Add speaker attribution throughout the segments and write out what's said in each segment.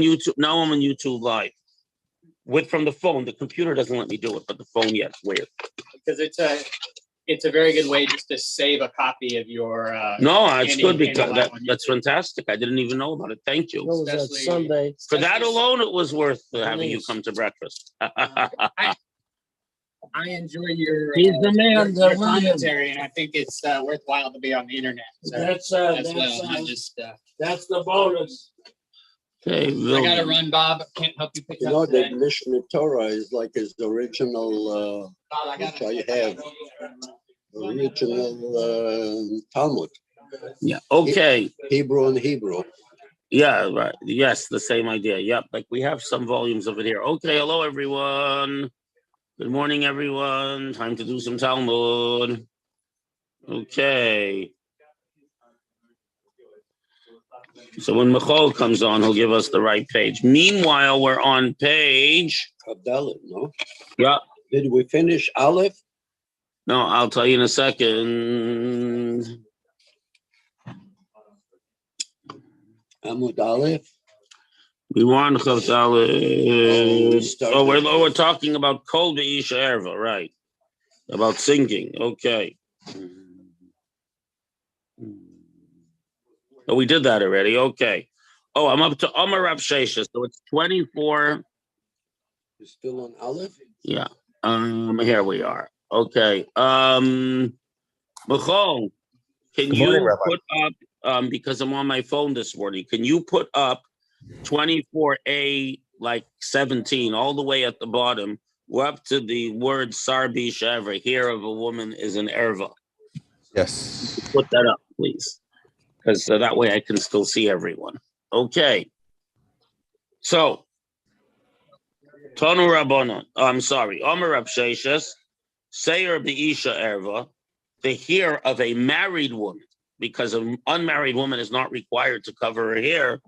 Speaker 1: YouTube now. I'm on YouTube Live from the phone. The computer doesn't let me do it, but the phone, yes. Weird.
Speaker 2: Because it's a very good way just to save a copy of your.
Speaker 1: No, it's good because that's fantastic. I didn't even know about it. Thank you.
Speaker 3: What was that, Sunday?
Speaker 1: For that alone, it was worth having you come to breakfast.
Speaker 2: I enjoy your,
Speaker 3: He's the man,
Speaker 2: your commentary, and I think it's worthwhile to be on the internet. So that's not just.
Speaker 3: That's the bonus.
Speaker 1: Okay,
Speaker 2: I gotta run, Bob. Can't help you pick up.
Speaker 4: You know,
Speaker 2: today.
Speaker 4: the Mishnah Torah is like his original,
Speaker 2: Bob,
Speaker 4: which I have, original Talmud.
Speaker 1: Yeah. Okay.
Speaker 4: Hebrew and Hebrew.
Speaker 1: Yeah. Right. Yes, the same idea. Yep. Like we have some volumes of it here. Okay. Hello, everyone. Good morning, everyone. Time to do some Talmud. Okay. So when Michal comes on, he'll give us the right page. Meanwhile, we're on page.
Speaker 4: Abdallah, no?
Speaker 1: Yeah.
Speaker 4: Did we finish Aleph?
Speaker 1: No, I'll tell you in a second.
Speaker 4: Amud Aleph?
Speaker 1: We want we're talking about Kol Be'isha Erva, right? About singing. Okay. Oh, we did that already. Okay. Oh, I'm up to Amar Rav Shesha, so it's 24.
Speaker 4: You're still on Aleph?
Speaker 1: Yeah. Here we are. Okay. Michal, can you put up because I'm on my phone this morning, can you put up 24a like 17 all the way at the bottom? We're up to the word Sarbi Shaver. Here of a woman is an erva.
Speaker 5: Yes.
Speaker 1: Put that up, please. Because that way I can still see everyone. Okay. So, Tonu Rabbanon. I'm sorry. Omer Rab Sheshes, Seir Be'isha Erva, the hair of a married woman, because an unmarried woman is not required to cover her hair,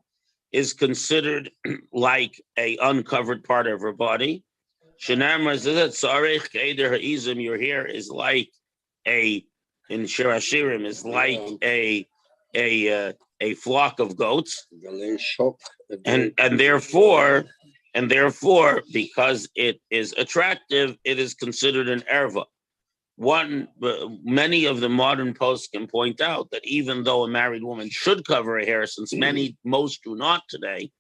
Speaker 1: is considered like a uncovered part of her body. Shenamar Zizat Sarech Keder Ha'izim, your hair is like in Shirashirim, is like a flock of goats, and therefore, because it is attractive, it is considered an erva. Many of the modern posts can point out that even though a married woman should cover her hair, since most do not today,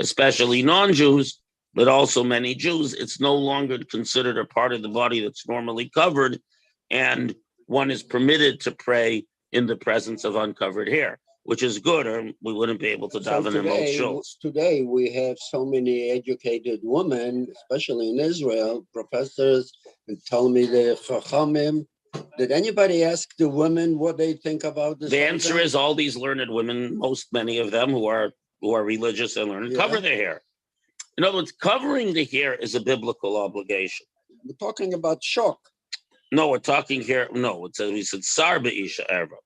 Speaker 1: especially non-Jews, but also many Jews, it's no longer considered a part of the body that's normally covered, and one is permitted to pray in the presence of uncovered hair, which is good, or we wouldn't be able to daven in both shuls.
Speaker 4: Today, we have so many educated women, especially in Israel, professors, and Talmidei Chachamim. Did anybody ask the women what they think about this?
Speaker 1: The answer is all these learned women, many of them who are religious and learned, cover their hair. In other words, covering the hair is a biblical obligation.
Speaker 4: We're talking about shock.
Speaker 1: No, we're talking here. No, we said Sar Be'isha Erva.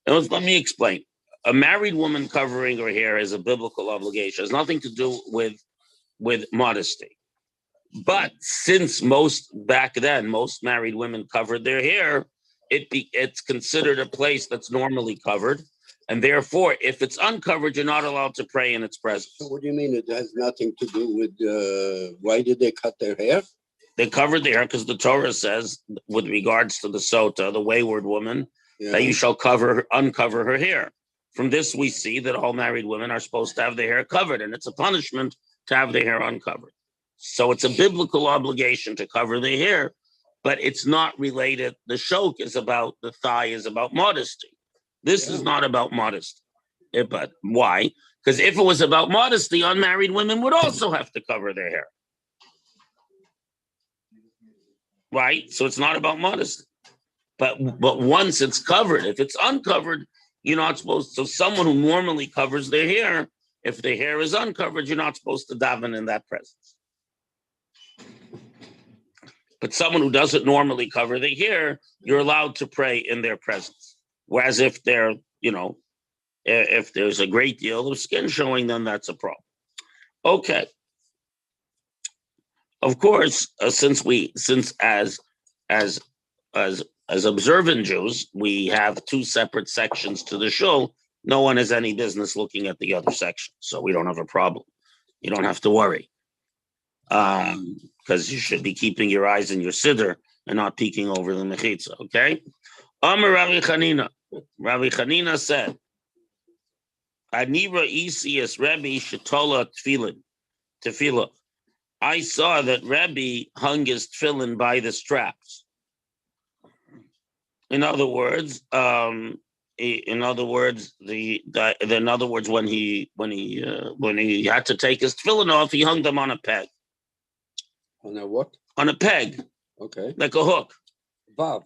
Speaker 1: Let me explain. A married woman covering her hair is a biblical obligation. It has nothing to do with modesty. But since back then, most married women covered their hair, it's considered a place that's normally covered. And therefore, if it's uncovered, you're not allowed to pray in its presence.
Speaker 4: So what do you mean it has nothing to do with why did they cut their hair?
Speaker 1: They covered their hair because the Torah says, with regards to the sota, the wayward woman, that you shall uncover her hair. From this, we see that all married women are supposed to have their hair covered, and it's a punishment to have their hair uncovered. So it's a biblical obligation to cover their hair, but it's not related. The shok is about, the thigh is about modesty. This is not about modesty. But why? Because if it was about modesty, unmarried women would also have to cover their hair. Right? So it's not about modesty. But once it's covered, if it's uncovered, you're not supposed to. So someone who normally covers their hair, if their hair is uncovered, you're not supposed to daven in that presence. But someone who doesn't normally cover their hair, you're allowed to pray in their presence. Whereas if they're, if there's a great deal of skin showing, then that's a problem. Okay. Of course, since as observant Jews, we have two separate sections to the shul. No one has any business looking at the other section, so we don't have a problem. You don't have to worry. Because you should be keeping your eyes in your siddur and not peeking over the mechitza, okay? Amar Rabbi Chanina. Rabbi Chanina said, Anira Isias Rebbe Shetola Tefillah. I saw that Rebbe hung his tefillin by the straps. In other words, when he had to take his tefillin off, he hung them on a peg.
Speaker 4: On a what?
Speaker 1: On a peg.
Speaker 4: Okay.
Speaker 1: Like a hook.
Speaker 4: Vav.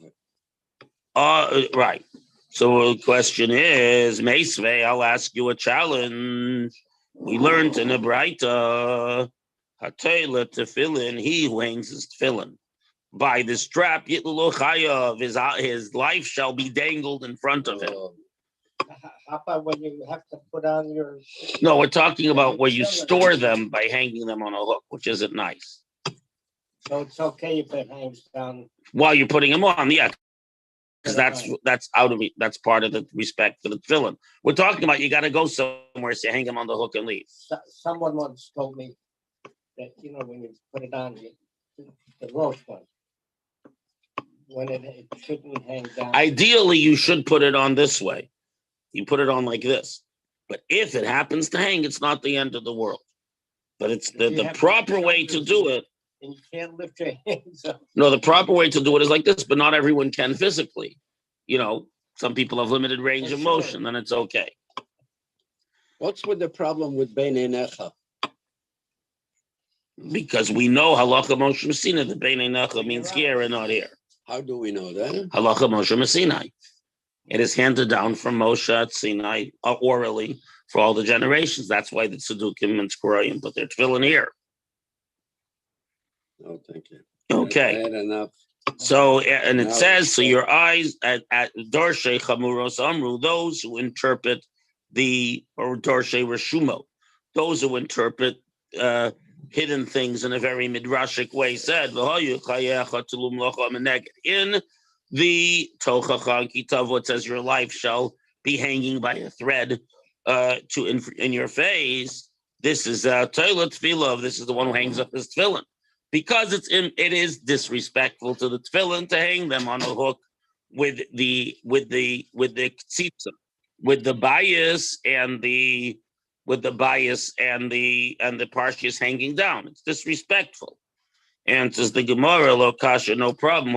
Speaker 1: Right. So the question is, Meisvei, I'll ask you a challenge. We learned in a Braita, Hatayla tefillin, he who hangs his tefillin by the strap, Yitlu Chayav, his life shall be dangled in front of him.
Speaker 3: How about when you have to put on your...
Speaker 1: No, we're talking about where you store them by hanging them on a hook, which isn't nice.
Speaker 3: So it's okay if it hangs down.
Speaker 1: While you're putting them on, yeah. Because that's part of the respect for the tefillin. We're talking about you got to go somewhere, so you hang them on the hook and leave.
Speaker 3: Someone once told me that, when you put it on, the roast one, when it shouldn't hang down.
Speaker 1: Ideally, you should put it on this way. You put it on like this. But if it happens to hang, it's not the end of the world. But it's the proper way to do it.
Speaker 3: And you can't lift your hands up.
Speaker 1: No, the proper way to do it is like this, but not everyone can physically. Some people have limited range of motion, then it's okay.
Speaker 4: What's with the problem with Bein Einecha?
Speaker 1: Because we know halacha Moshe Messina, the Bein Einecha means here and not here.
Speaker 4: How do we know that?
Speaker 1: Halacha Moshe Messina. It is handed down from Moshe at Sinai orally for all the generations. That's why the Tzedukim and Skorayim put their tefillin here.
Speaker 4: Oh, thank you.
Speaker 1: Okay.
Speaker 4: Bad enough.
Speaker 1: So, and it says, so your eyes at Dorshe Chamuros Amru, those who interpret or Dorshe Reshumo, those who interpret hidden things in a very midrashic way, said, in the Tochacha Kitav, it says your life shall be hanging by a thread in your face. This is Toilet Tefillah. This is the one who hangs up his tefillin. Because it is disrespectful to the tefillin to hang them on a hook with the tzitza, with the bias and the parshas hanging down. It's disrespectful. And says the Gemara, lo kasha, no problem.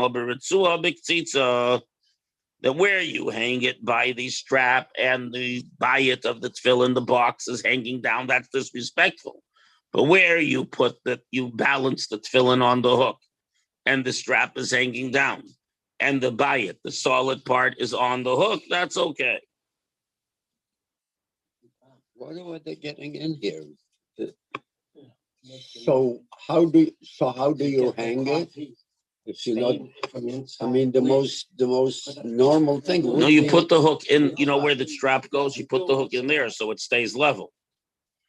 Speaker 1: That where you hang it by the strap and the bayit of the tefillin, the box is hanging down, that's disrespectful. But where you you balance the tefillin on the hook, and the strap is hanging down, and the bayit, the solid part, is on the hook, that's okay.
Speaker 4: What are they getting in here? So how do you hang it? If you're not, the most normal thing.
Speaker 1: No, you put the hook in. You know where the strap goes. You put the hook in there so it stays level.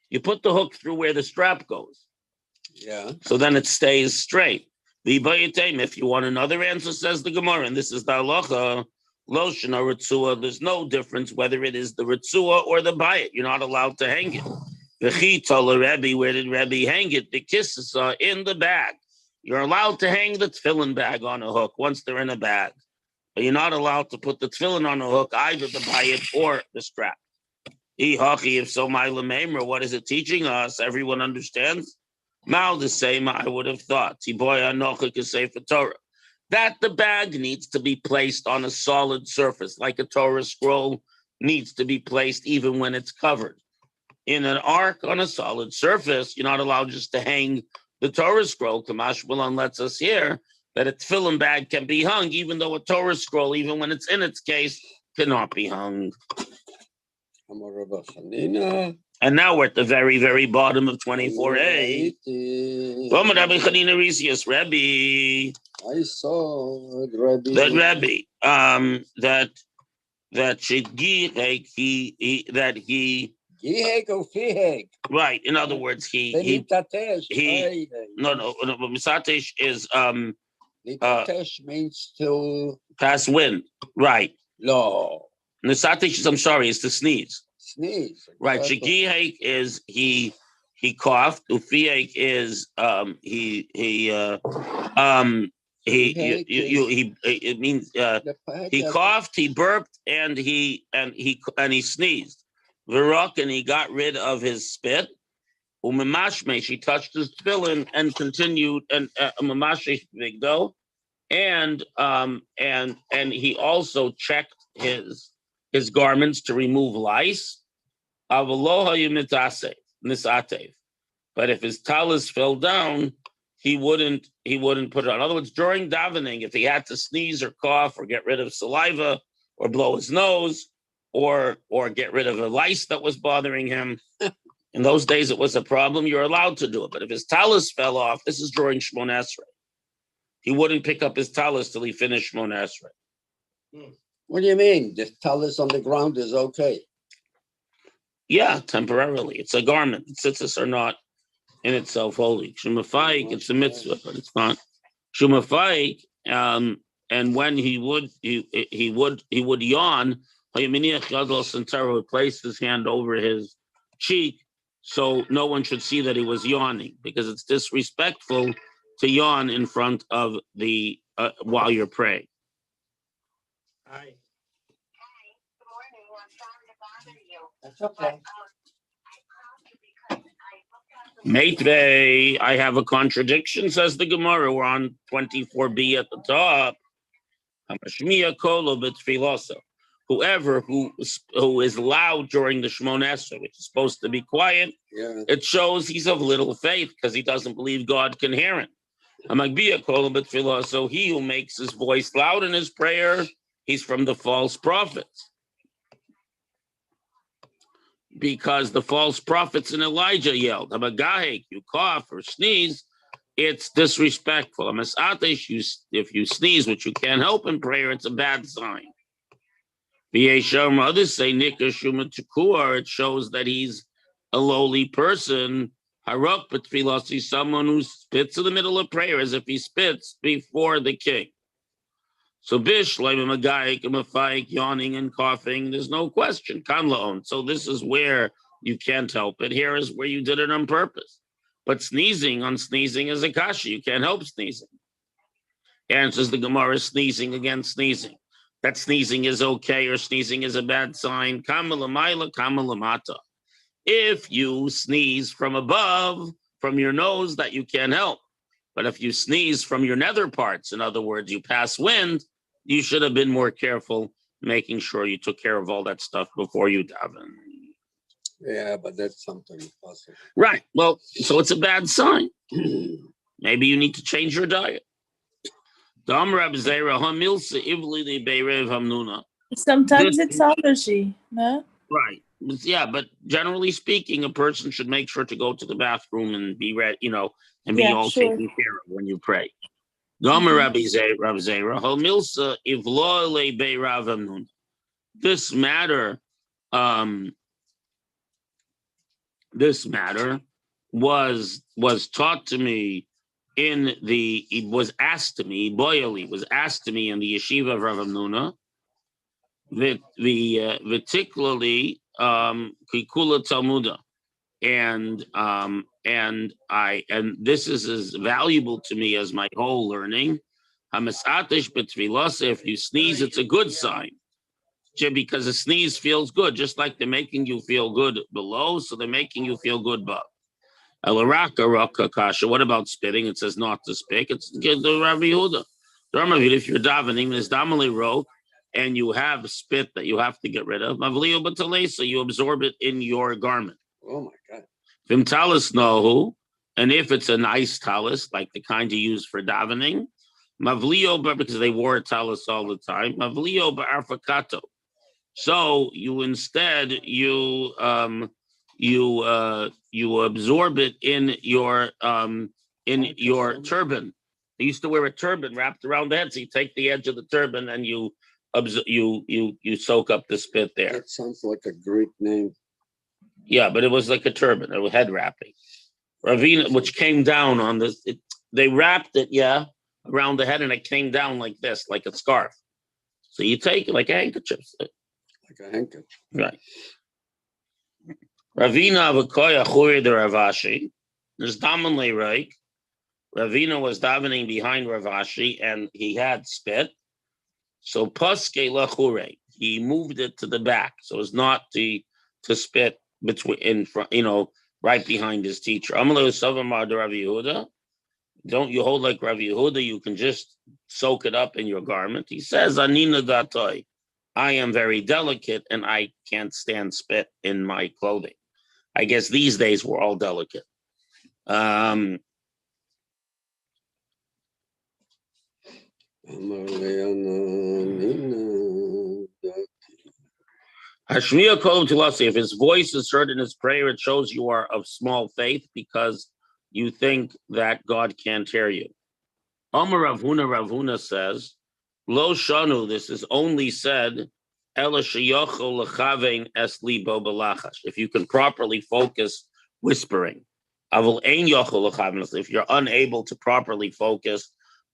Speaker 1: You put the hook through where the strap goes.
Speaker 4: Yeah. So
Speaker 1: then it stays straight. If you want another answer, says the Gemara, and this is the halacha, lotion or ritzua, there's no difference whether it is the ritzua or the bayit. You're not allowed to hang it. V'chi told Rebbe, where did Rebbe hang it? The kisses are in the bag. You're allowed to hang the tefillin bag on a hook once they're in a bag. But you're not allowed to put the tefillin on a hook, either the bayit or the strap. If so, my lememra, what is it teaching us? Everyone understands? Mal the same, I would have thought. Torah. That the bag needs to be placed on a solid surface, like a Torah scroll needs to be placed even when it's covered. In an ark on a solid surface, you're not allowed just to hang the Torah scroll. Kamash Milan lets us hear that a tefillin bag can be hung, even though a Torah scroll, even when it's in its case, cannot be hung. And now we're at the very, very bottom of 24a. Rebbe.
Speaker 4: I saw Rebbe.
Speaker 1: That he right. In other words, he misatesh is
Speaker 4: misatesh means to
Speaker 1: pass wind. Right.
Speaker 4: No.
Speaker 1: Misatesh is, I'm sorry, is to sneeze.
Speaker 4: Sneeze.
Speaker 1: Right. Shegihek is he he coughed. Ufiek is it means he coughed, he burped, and he sneezed. Viruk, and he got rid of his spit. Umamashme, she touched his tefillin and continued and umamashme vigdo, and he also checked his garments to remove lice. Avaloha yumitase, but if his talus fell down, he wouldn't put it on. In other words, during davening, if he had to sneeze or cough or get rid of saliva or blow his nose or get rid of a lice that was bothering him, in those days it was a problem, you're allowed to do it. But if his talus fell off, this is during Shmona Esrei, he wouldn't pick up his talus till he finished Shmona Esrei.
Speaker 4: What do you mean? The talus on the ground is okay?
Speaker 1: Yeah, temporarily. It's a garment. Tzitzis are not in itself holy. Shumafayik, it's a mitzvah, but it's not. Shumafayik, and when he would yawn, would place his hand over his cheek, so no one should see that he was yawning, because it's disrespectful to yawn in front of the while you're praying.
Speaker 3: Hi. Good morning. I'm sorry to bother you. That's okay.
Speaker 1: Meitvei, I have a contradiction, says the Gemara. We're on 24b at the top. Whoever who is loud during the Shmona Esrei, which is supposed to be quiet, it shows he's of little faith because he doesn't believe God can hear him. So he who makes his voice loud in his prayer, he's from the false prophets. Because the false prophets and Elijah yelled, "Hamagahek, you cough or sneeze, it's disrespectful. If you sneeze, which you can't help in prayer, it's a bad sign." Others say, it shows that he's a lowly person. Haruk b'tfilos, he's someone who spits in the middle of prayer as if he spits before the king. So bish, yawning and coughing, there's no question. Kanlaon. So this is where you can't help it. Here is where you did it on purpose. But sneezing is a kasha. You can't help sneezing. Answers the Gemara, sneezing against sneezing. That sneezing is okay or sneezing is a bad sign. Kamalamayla, kamalamata. If you sneeze from above, from your nose, that you can't help. But if you sneeze from your nether parts, in other words, you pass wind, you should have been more careful, making sure you took care of all that stuff before you daven.
Speaker 4: Yeah, but that's something possible.
Speaker 1: Right. Well, so it's a bad sign. Maybe you need to change your diet.
Speaker 6: Sometimes it's allergy, no?
Speaker 1: Right. Yeah, but generally speaking, a person should make sure to go to the bathroom and be ready, and be all taken care of when you pray. This matter was taught to me was asked to me in the yeshiva of Rav Hamnuna, particularly Kikula Talmuda. And this is as valuable to me as my whole learning. If you sneeze, it's a good sign, because a sneeze feels good, just like they're making you feel good below, so they're making you feel good above. What about spitting? It says not to spit. It's the Rabbi Yehuda. If you're davening, there's damali rok, and you have spit that you have to get rid of. So you absorb it in your garment.
Speaker 4: Oh my God.
Speaker 1: Vim talus nohu, and if it's a nice talus, like the kind you use for davening, mavlio, because they wore a talus all the time, mavlio ba'arfakato. So you instead you absorb it in your turban. They used to wear a turban wrapped around the head, so you take the edge of the turban and you soak up the spit there.
Speaker 4: That sounds like a Greek name.
Speaker 1: Yeah, but it was like a turban, it was head wrapping. Ravina, which came down on this, they wrapped it, around the head, and it came down like this, like a scarf. So you take it like a handkerchief.
Speaker 4: Like a handkerchief.
Speaker 1: Right. Ravina v'koy achuri de Ravashi. There's Daman Reik. Ravina was davening behind Ravashi, and he had spit. So paske lachure, he moved it to the back, so it's not to spit between in front, right behind his teacher. Amalu Savamar de Rav Yehuda. Don't you hold like Rav Yehuda? You can just soak it up in your garment. He says, Anina Gatoi, I am very delicate and I can't stand spit in my clothing. I guess these days we're all delicate. Hashmiya Kolom Tilasi, if his voice is heard in his prayer, it shows you are of small faith because you think that God can't hear you. Amar Ravuna says, Lo Shanu, this is only said, if you can properly focus whispering. If you're unable to properly focus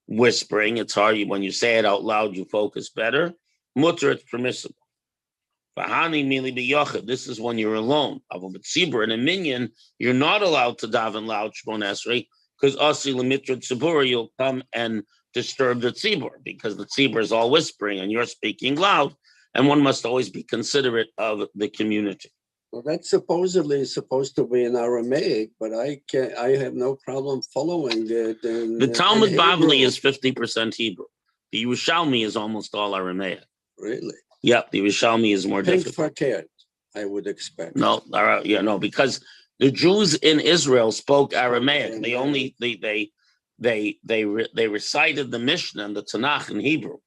Speaker 1: whispering, it's hard. When you say it out loud, you focus better. Mutter, it's permissible. This is when you're alone. In a minyan, you're not allowed to daven loud Shmon Esrei because Asi Lemitra Tzibur, you'll come and disturb the tzibur because the tzibur is all whispering and you're speaking loud, and one must always be considerate of the community.
Speaker 4: Well, that's supposedly supposed to be in Aramaic, but I have no problem following it.
Speaker 1: The Talmud Bavli is 50% Hebrew. The Yerushalmi is almost all Aramaic.
Speaker 4: Really?
Speaker 1: Yep, the Yerushalmi is more difficult.
Speaker 4: I would expect.
Speaker 1: No, because the Jews in Israel spoke Aramaic. They recited the Mishnah and the Tanakh in Hebrew,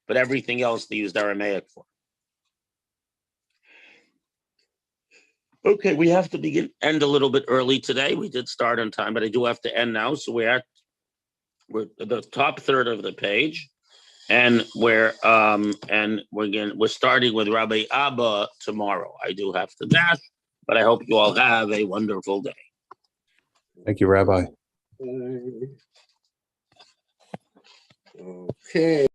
Speaker 1: but everything else they used Aramaic for. Okay, we have to end a little bit early today. We did start on time, but I do have to end now. So we're at the top third of the page, and we're starting with Rabbi Abba tomorrow. I do have to dash, but I hope you all have a wonderful day.
Speaker 5: Thank you, Rabbi.
Speaker 4: Okay.